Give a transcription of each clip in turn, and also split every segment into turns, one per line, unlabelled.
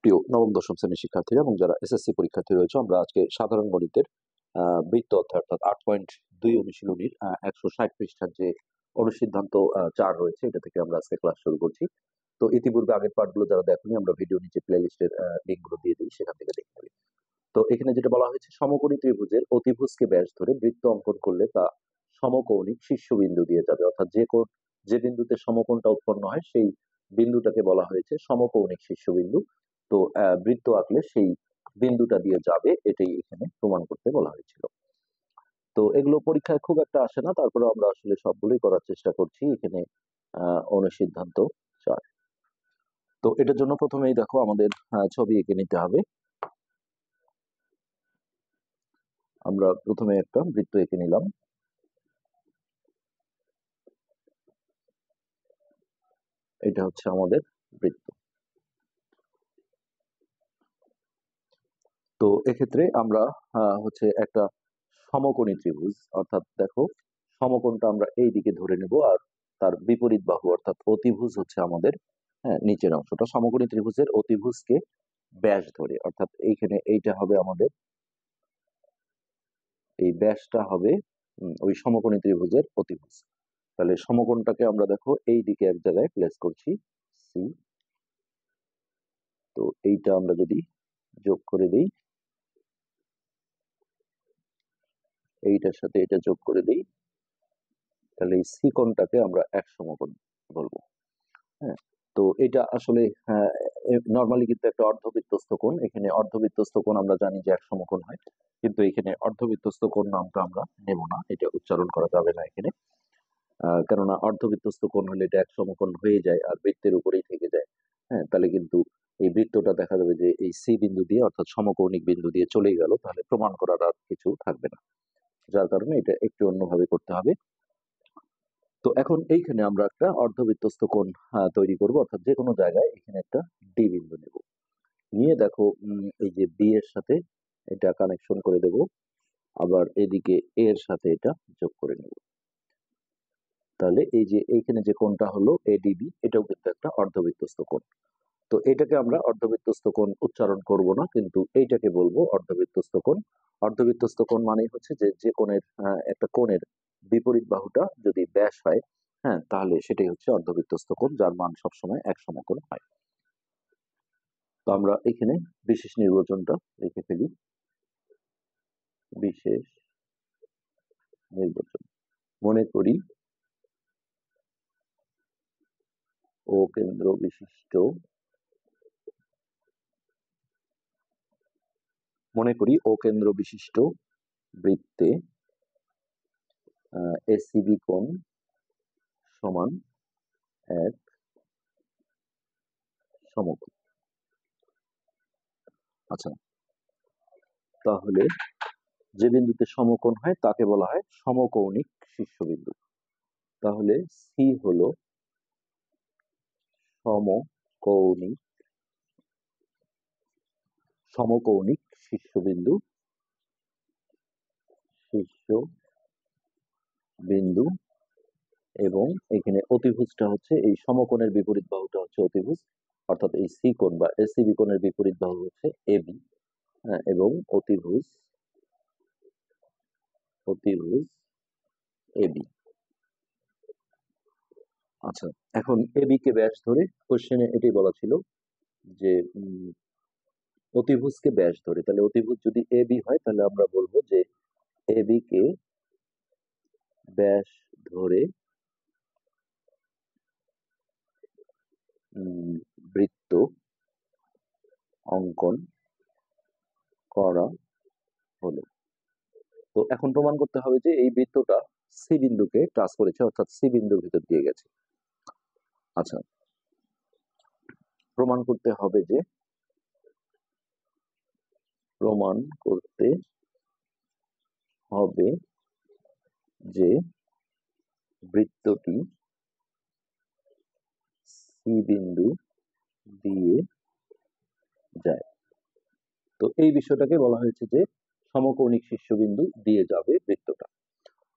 প্রিয় নবম দশম শ্রেণীর শিক্ষার্থীরা এবং যারা এসএসসি পরীক্ষার্থী রয়েছে, আমরা আজকে সাধারণ গণিতের বৃত্ত অধ্যায় অর্থাৎ 8.2 অনুশীলনীর 160 পৃষ্ঠার যে অনুসিদ্ধান্ত 4 রয়েছে, এটা থেকে আমরা আজকে ক্লাস শুরু করছি। তো ইতিপূর্বে আগের পার্টগুলো যারা দেখেনি, আমরা ভিডিও নিচে প্লে লিস্টের লিঙ্কগুলো দিয়ে দিই, সেখান থেকে দেখতে পারি। তো এখানে যেটা বলা হয়েছে, সমকোণী ত্রিভুজের অতিভুজকে ব্যাস ধরে বৃত্ত অঙ্কন করলে তা সমকৌণিক শীর্ষবিন্দু দিয়ে যাবে, অর্থাৎ যে বিন্দুতে সমকোণটা উৎপন্ন হয় সেই বিন্দুটাকে বলা হয়েছে সমকৌণিক শীর্ষবিন্দু। তো বৃত্ত আঁকলে সেই বিন্দুটা দিয়ে যাবে, এটাই এখানে প্রমাণ করতে বলা হয়েছিল। তো এগুলো পরীক্ষায় খুব একটা আসে না, তারপরে আমরা আসলে সবগুলোই করার চেষ্টা করছি। এখানে অনুসিদ্ধান্ত 4। তো এটার জন্য প্রথমেই দেখো আমাদের ছবি এঁকে নিতে হবে। আমরা প্রথমে একটা বৃত্ত এঁকে নিলাম। এটা হচ্ছে আমাদের বৃত্ত। তো এক্ষেত্রে আমরা হচ্ছে একটা সমকোণী ত্রিভুজ, অর্থাৎ দেখো সমকোণটা আমরা এই দিকে ধরে নেব, আর তার বিপরীত বাহু অর্থাৎ অতিভুজ হচ্ছে আমাদের নিচের অংশটা। সমকোণী ত্রিভুজের অতিভুজকে ব্যাস ধরে, অর্থাৎ এইখানে এইটা হবে আমাদের, এই ব্যাসটা হবে ওই সমকোণী ত্রিভুজের অতিভুজ। তাহলে সমকোণটাকে আমরা দেখো এই দিকে এক জায়গায় প্লেস করছি, সি। তো এইটা আমরা যদি যোগ করে দিই, এইটার সাথে এটা যোগ করে দিই, তাহলে এই সি কোণটাকে আমরা এক সমকোণ বলবো। হ্যাঁ, তো এটা আসলে নর্মালি কিন্তু একটা অর্ধবৃত্তস্থ কোণ। এখানে অর্ধবৃত্তস্থ কোণ আমরা জানি যে এক সমকোণ হয়, কিন্তু এখানে অর্ধবৃত্তস্থ কোণ নামটা আমরা নেব না, এটা উচ্চারণ করা যাবে না এখানে। কেননা অর্ধবৃত্তস্থ কোণ হলে এটা এক সমকোণ হয়ে যায় আর বৃত্তের উপরেই থেকে যায়। হ্যাঁ, তাহলে কিন্তু এই বৃত্তটা দেখা যাবে যে এই সি বিন্দু দিয়ে অর্থাৎ সমকৌণিক বিন্দু দিয়ে চলেই গেল, তাহলে প্রমাণ করার আর কিছু থাকবে না। যার কারণে এটা একটু অন্যভাবে করতে হবে। তো এখন এইখানে আমরা একটা অর্ধবৃত্তস্থ কোণ তৈরি করব, অর্থাৎ যে কোনো জায়গায় এখানে একটা ডি বিন্দু নেব, নিয়ে দেখো এই যে বি এর সাথে এটা কানেকশন করে দেব, আবার এদিকে এ এর সাথে এটা যোগ করে নেব। তাহলে এই যে এইখানে যে কোণটা হলো এডিবি, এটাও কিন্তু একটা অর্ধবৃত্তস্থ কোণ। তো এটাকে আমরা অর্ধবৃত্তস্থ কোণ উচ্চারণ করব না, কিন্তু এইটাকে বলবো অর্ধবৃত্তস্থ কোণ। অর্ধবৃত্তস্থ কোণ মানে হচ্ছে যে যে কোণের একটা কোণের বিপরীত বাহুটা যদি ব্যাস হয়, হ্যাঁ, তাহলে সেটাই হচ্ছে অর্ধবৃত্তস্থ কোণ, যার মান সবসময় এক সমকোণ হয়। তো আমরা এখানে বিশেষ নির্বাচনটা লিখে ফেলি, বিশেষ নির্বাচন। মনে করি ও কেন্দ্র বিশিষ্ট, মনে করি ও কেন্দ্র বিশিষ্ট বৃত্তে এসিবি কোণ সমান এক সমকোণ। আচ্ছা, তাহলে যে বিন্দুতে সমকোণ হয় তাকে বলা হয় সমকৌণিক শীর্ষবিন্দু। তাহলে সি হলো সমকৌণিক সমকৌণিক শীর্ষবিন্দু, শীর্ষবিন্দু। এবং এখানে অতিভুজটা হচ্ছে এই সমকোণের বিপরীত বাহুটা হচ্ছে অতিভুজ, অর্থাৎ এই সি কোণ বা এসিবি কোণের বিপরীত বাহু হচ্ছে এবি। হ্যাঁ, এবং অতিভুজ অতিভুজ এবি। আচ্ছা, এখন এবি কে ব্যাস ধরে কোশ্চেনে এটাই বলা ছিল যে অতিভুজকে ব্যাস ধরে, তাহলে অতিভুজ যদি এবি হয় তাহলে আমরা বলবো যে এবি কে ব্যাস ধরে বৃত্ত অঙ্কন করা হলো। তো এখন প্রমাণ করতে হবে যে এই বৃত্তটা সি বিন্দুকে টাচ করেছে, অর্থাৎ সি বিন্দুর ভিতর দিয়ে গেছে। আচ্ছা, প্রমাণ করতে হবে যে প্রমাণ করতে হবে যে বৃত্তটি সি বিন্দু দিয়ে যায়। তো এই বিষয়টাকে বলা হয়েছে যে সমকৌণিক শীর্ষবিন্দু দিয়ে যাবে বৃত্তটা।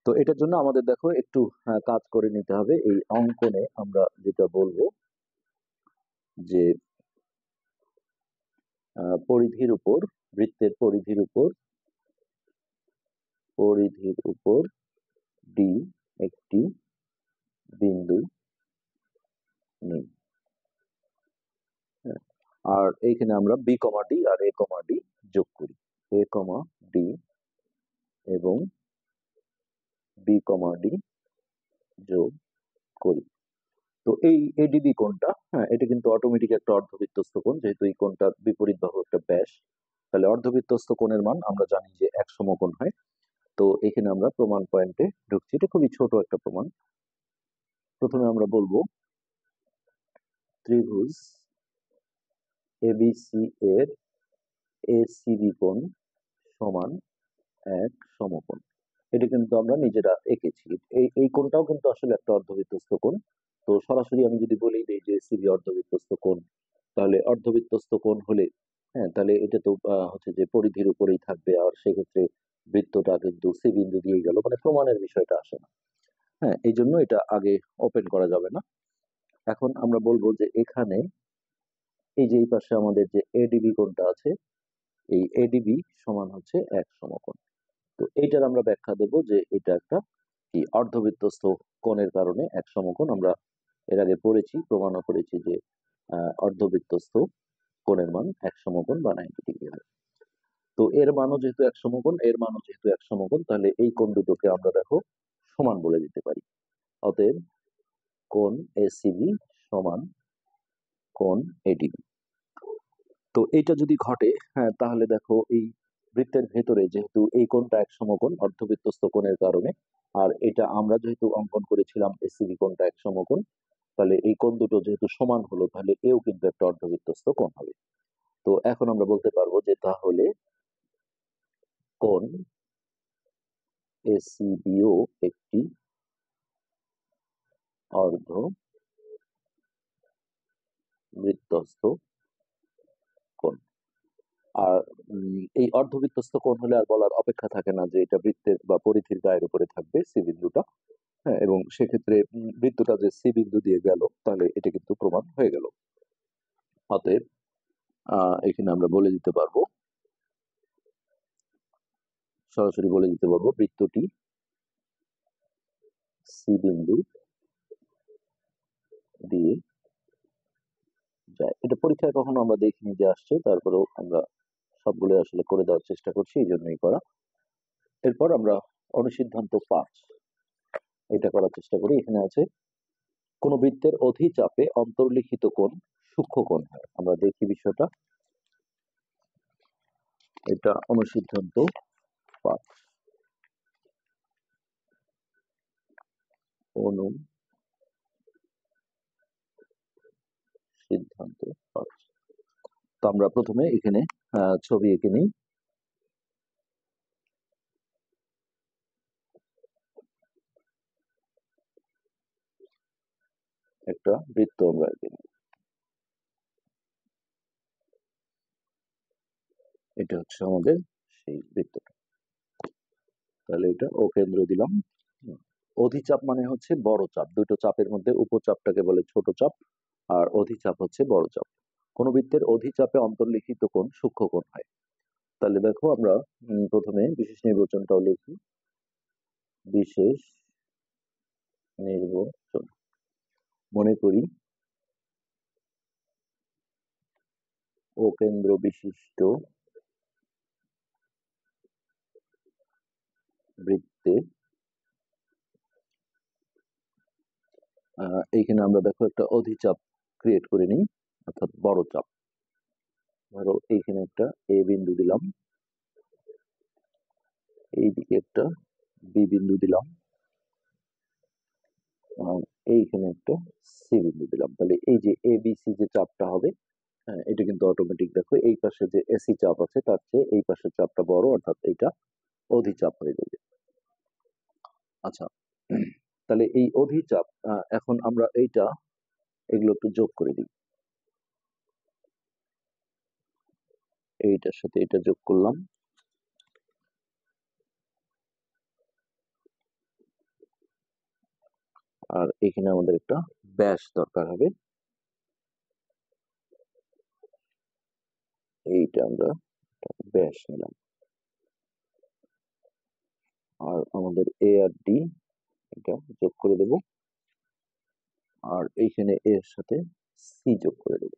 তো এটার জন্য আমাদের দেখো একটু কাজ করে নিতে হবে। এই অঙ্কনে আমরা যেটা বলবো যে পরিধির উপর, বৃত্তের পরিধির উপর ডি একটি বিন্দু নেই। হ্যাঁ, আর এইখানে আমরা বি কমা ডি আর এ কমা ডি যোগ করি, এ কমা ডি এবং বি কমা ডি যোগ করি। তো এই এডিবি কোণটা, হ্যাঁ, এটা কিন্তু অটোমেটিক একটা অর্ধবৃত্তস্থ কোণ, যেহেতু এই কোণটার বিপরীত বাহু একটা ব্যাস, তাহলে অর্ধবৃত্তস্থ কোণের মান আমরা জানি যে এক সমকোণ হয়। তো এখানে আমরা প্রমাণ পয়েন্টে ঢুকছি, এটা খুবই ছোট একটা প্রমাণ। প্রথমে আমরা বলবো ত্রিভুজ এবিসি এর এসিবি কোণ সমান এক সমকোণ। এটা কিন্তু আমরা নিজেরা এঁকেছি। এই কোণটাও কিন্তু আসলে একটা অর্ধবৃত্তস্থ কোণ। তো সরাসরি আমি যদি বলি যে এসিবি অর্ধবৃত্তস্থ কোণ, তাহলে অর্ধবৃত্তস্থ কোণ হলে, হ্যাঁ, তাহলে এটা তো হচ্ছে যে পরিধির উপরেই থাকবে, আর সেক্ষেত্রে বৃত্তটা কিন্তু সি বিন্দু দিয়ে গেল, মানে প্রমাণের বিষয়টা আসে না। হ্যাঁ, এই জন্য এটা আগে ওপেন করা যাবে না। এখন আমরা বলবো যে এখানে এই যে এই পাশে আমাদের যে এডিবি কোণটা আছে, এই এডিবি সমান হচ্ছে এক সমকোণ। তো এইটার আমরা ব্যাখ্যা দেব যে এটা একটা কি অর্ধবৃত্তস্থ কোণের কারণে এক সমকোণ। আমরা এর আগে পড়েছি, প্রমাণও করেছি যে অর্ধবৃত্তস্থ কোণের মান এক সমকোণ বা 90 ডিগ্রি হয়। তো এর মানও যেহেতু এক সমকোণ, এর মানও যেহেতু এক সমকোণ, তাহলে এই কোণ দুটোকে আমরা দেখো সমান বলে দিতে পারি। অতএব কোণ এসিবি সমান কোণ এডিবি। তো এইটা যদি ঘটে, হ্যাঁ, তাহলে দেখো এই বৃত্তের ভেতরে যেহেতু এই কোণটা এক সমকোণ অর্ধবৃত্তস্থ কোণের কারণে, আর এটা আমরা যেহেতু অঙ্কন করেছিলাম এসিবি কোণটা এক সমকোণ, তাহলে এই কোণ দুটো যেহেতু সমান হলো, তাহলে এও কিন্তু একটা অর্ধবৃত্তস্থ কোণ হবে। তো এখন আমরা বলতে পারবো যে তাহলে কোণ এসিবিও একটি অর্ধবৃত্তস্থ কোণ। আর এই অর্ধবৃত্তস্থ কোণ হলে আর বলার অপেক্ষা থাকে না যে এটা বৃত্তের বা পরিধির গায়ের উপরে থাকবে সি বিন্দুটা। হ্যাঁ, এবং সেক্ষেত্রে বৃত্তটা যে সি বিন্দু দিয়ে গেল, তাহলে এটা কিন্তু প্রমাণ হয়ে গেল। অতএব এখানে আমরা বলে দিতে পারবো, সরাসরি বলে দিতে পারবো বৃত্তটি সি বিন্দু দিয়ে যায়। এটা পরীক্ষায় কখনো আমরা দেখিনি যে আসছে, তারপরেও আমরা সবগুলো আসলে করে দেওয়ার চেষ্টা করছি, এই জন্যই করা। এরপর আমরা অনুসিদ্ধান্ত 5 এটা করার চেষ্টা করি। এখানে আছে কোন বৃত্তের অধিচাপে অন্তর্লিখিত কোণ সূক্ষ্ম কোণ হয়। আমরা দেখি বিষয়টা, এটা অনুসিদ্ধান্ত 5। অনুসিদ্ধান্ত 5। তো আমরা প্রথমে এখানে ছবি এঁকে নিই। একটা বৃত্ত আমরা এঁকে নিই। এটা হচ্ছে আমাদের সেই বৃত্তটা। তাহলে এটা ও কেন্দ্র দিলাম। অধিচাপ মানে হচ্ছে বড় চাপ, দুটো চাপের মধ্যে উপচাপটাকে বলে ছোট চাপ, আর অধিচাপ হচ্ছে বড় চাপ। কোন বৃত্তের অধিচাপে অন্তর্লিখিত কোণ সূক্ষ্ম কোণ হয়। তাহলে দেখো আমরা প্রথমে বিশেষ নির্বাচনটাও লিখি। বিশেষ নির্বাচন, মনে করি ও কেন্দ্র বিশিষ্ট বৃত্তে, এইখানে আমরা দেখো একটা অধিচাপ ক্রিয়েট করে নিই, অর্থাৎ বড় চাপ। ধরো এইখানে একটা এ বিন্দু দিলাম, এইদিকে একটা বি বিন্দু দিলাম, এইখানে একটা সি বিন্দু দিলাম। তাহলে এই যে এ বি সি যে চাপটা হবে, হ্যাঁ, এটা কিন্তু অটোমেটিক দেখো এই পাশে যে এসি চাপ আছে তার চেয়ে এই পাশের চাপটা বড়, অর্থাৎ এইটা অধিচাপ হয়ে যাবে। আচ্ছা, তাহলে এই অধিচাপ, এখন আমরা এগুলো একটু যোগ করে দিই। এইটার সাথে এটা যোগ করলাম, আর এখানে আমাদের একটা ব্যাস দরকার হবে, এই এইটা আমরা ব্যাস নিলাম, আর আমাদের এ আর ডি এটা যোগ করে দেব, আর এইখানে এর সাথে সি যোগ করে দেব,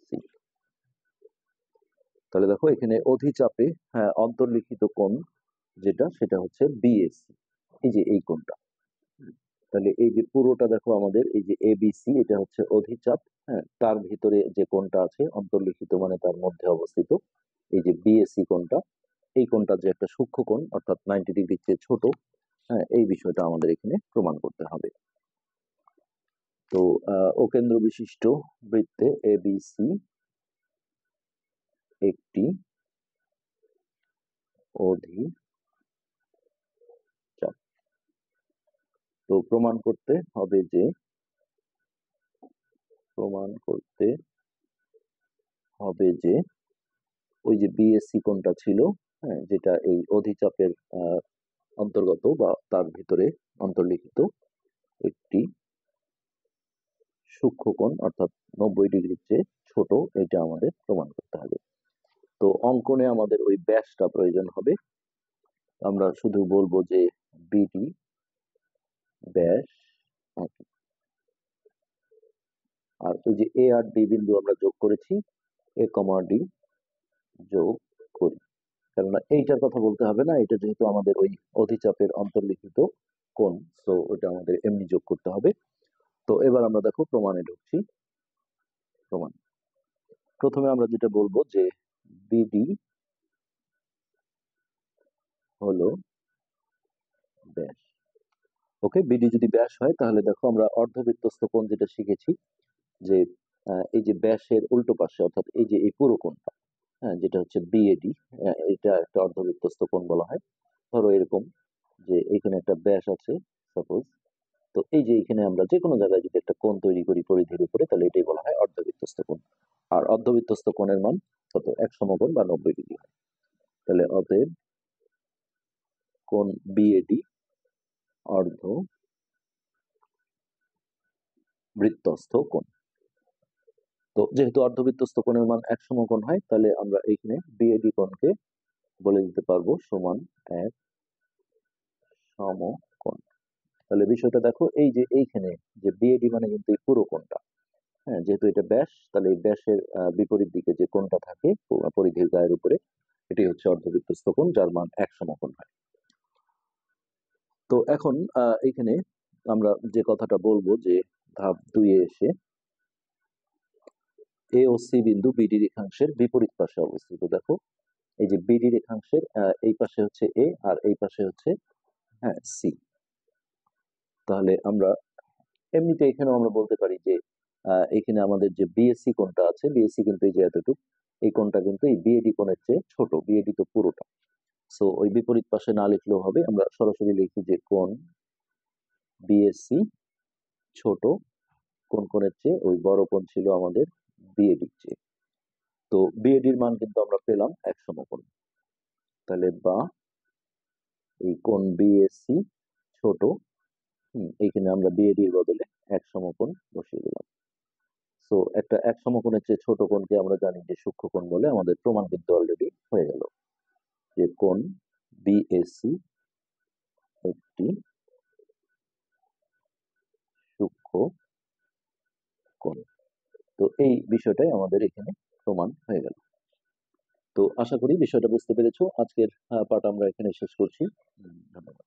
সি। তাহলে দেখো এখানে অধিচাপে অন্তর্লিখিত কোণ যেটা, সেটা হচ্ছে বিএসি, এই যে এই কোণটা। তাহলে এই যে পুরোটা দেখো আমাদের এই যে এবিসি, এটা হচ্ছে অধিচাপ, হ্যাঁ, তার ভিতরে যে কোণটা আছে অন্তর্লিখিত মানে তার মধ্যে অবস্থিত এই যে বিএসি কোণটা, এই কোণটা যে একটা সূক্ষ্ম কোণ অর্থাৎ 90 ডিগ্রির চেয়ে ছোট, হ্যাঁ, এই বিষয়টা আমাদের এখানে প্রমাণ করতে হবে। তো অকেন্দ্র বিশিষ্ট বৃত্তে এবিসি একটি অধিচাপ। তো প্রমাণ করতে হবে যে ওই যে বিএসসি কোণটা ছিল, হ্যাঁ, যেটা এই অধিচাপের অন্তর্গত বা তার ভিতরে অন্তর্লিখিত একটি সূক্ষ্ম কোণ অর্থাৎ 90 ডিগ্রির চেয়ে ছোট, এটা আমাদের প্রমাণ করতে হবে। তো অঙ্কনে আমাদের ওই ব্যাসটা প্রয়োজন হবে, আমরা শুধু বলবো যে বিডি ব্যাস, আর ওই যে এ আর ডি বিন্দু আমরা যোগ করেছি, এ কমা ডি যোগ করি, কেননা এইটার কথা বলতে হবে না, এটা যেহেতু আমাদের ওই অধিচাপের অন্তর্লিখিত কোণ, তো ওটা আমাদের এমনি যোগ করতে হবে। তো এবার আমরা দেখো প্রমাণে ঢুকছি। প্রমাণ প্রথমে আমরা যেটা বলবো যে বিডি হলো ব্যাস। ওকে, বিডি যদি ব্যাস হয় তাহলে দেখো আমরা অর্ধবৃত্তস্থ কোণ যেটা শিখেছি, যে এই যে ব্যাসের উল্টো পাশে অর্থাৎ এই যে এই পুরো কোণটা, হ্যাঁ, যেটা হচ্ছে বিএডি, এটা একটা অর্ধবৃত্তস্থ কোণ বলা হয়। ধরো এরকম যে এখানে একটা ব্যাস আছে সাপোজ, তো এই যে এখানে আমরা যে কোনো জায়গায় যদি একটা কোণ তৈরি করি পরিধির উপরে, তাহলে এটাই বলা হয় অর্ধবৃত্তস্থ কোণ। আর অর্ধবৃত্তস্থ কোণের মান কত? এক সমকোণ বা 90 ডিগ্রি হয়। তাহলে অতএব কোণ বিএডি অর্ধ বৃত্তস্থ কোণ। তো যেহেতু অর্ধবৃত্তস্থ কোণের মান এক সমকোণ হয়, তাহলে আমরা এইখানে বিএডি কোণকে বলে দিতে পারবো সমান এক সমকোণ। তাহলে বিষয়টা দেখো, এই যে এইখানে যে বিএডি মানে কিন্তু এই পুরো কোণটা, হ্যাঁ, যেহেতু এটা ব্যাস, তাহলে এই ব্যাসের বিপরীত দিকে যে কোণটা থাকে পরিধির গায়ের উপরে, এটি হচ্ছে অর্ধবৃত্তস্থ কোণ, যার মান এক সমকোণ হয়। তো এখন এখানে আমরা যে কথাটা বলবো যে ধাপ 2 এ এসে এ ও সি বিন্দু বিডি রেখাংশের বিপরীত পাশে অবস্থিত। দেখো এই যে বিডি রেখাংশের এই পাশে হচ্ছে এ আর এই পাশে হচ্ছে, হ্যাঁ, সি। তাহলে আমরা এমনিতে এখানেও আমরা বলতে পারি যে এখানে আমাদের যে বিএসসি কোণটা আছে, বিএসসি কিন্তু এই যে এতটুকু, এই কোণটা কিন্তু এই বিএডি কোণের চেয়ে ছোট, বিএডি তো পুরোটা। সো ওই বিপরীত পাশে না লিখলেও হবে, আমরা সরাসরি লিখি যে কোণ বিএসসি ছোট কোন কোণের চেয়ে, ওই বড় কোণ ছিল আমাদের বিএডির চেয়ে। তো বিএডির মান কিন্তু আমরা পেলাম এক সমকোণ। তাহলে বা এই কোণ বিএসসি ছোট, এইখানে আমরা বিএডির বদলে এক সমকোণ বসিয়ে দিলাম। সো একটা এক সমকোণের চেয়ে ছোট কোণকে আমরা জানি যে সূক্ষ্ম কোণ বলে, আমাদের প্রমাণ কিন্তু অলরেডি হয়ে গেল যে কোণ বিএসসি একটি সূক্ষ্ম কোণ। তো এই বিষয়টাই আমাদের এখানে প্রমাণ হয়ে গেল। তো আশা করি বিষয়টা বুঝতে পেরেছো। আজকের পাঠ আমরা এখানে শেষ করছি। ধন্যবাদ।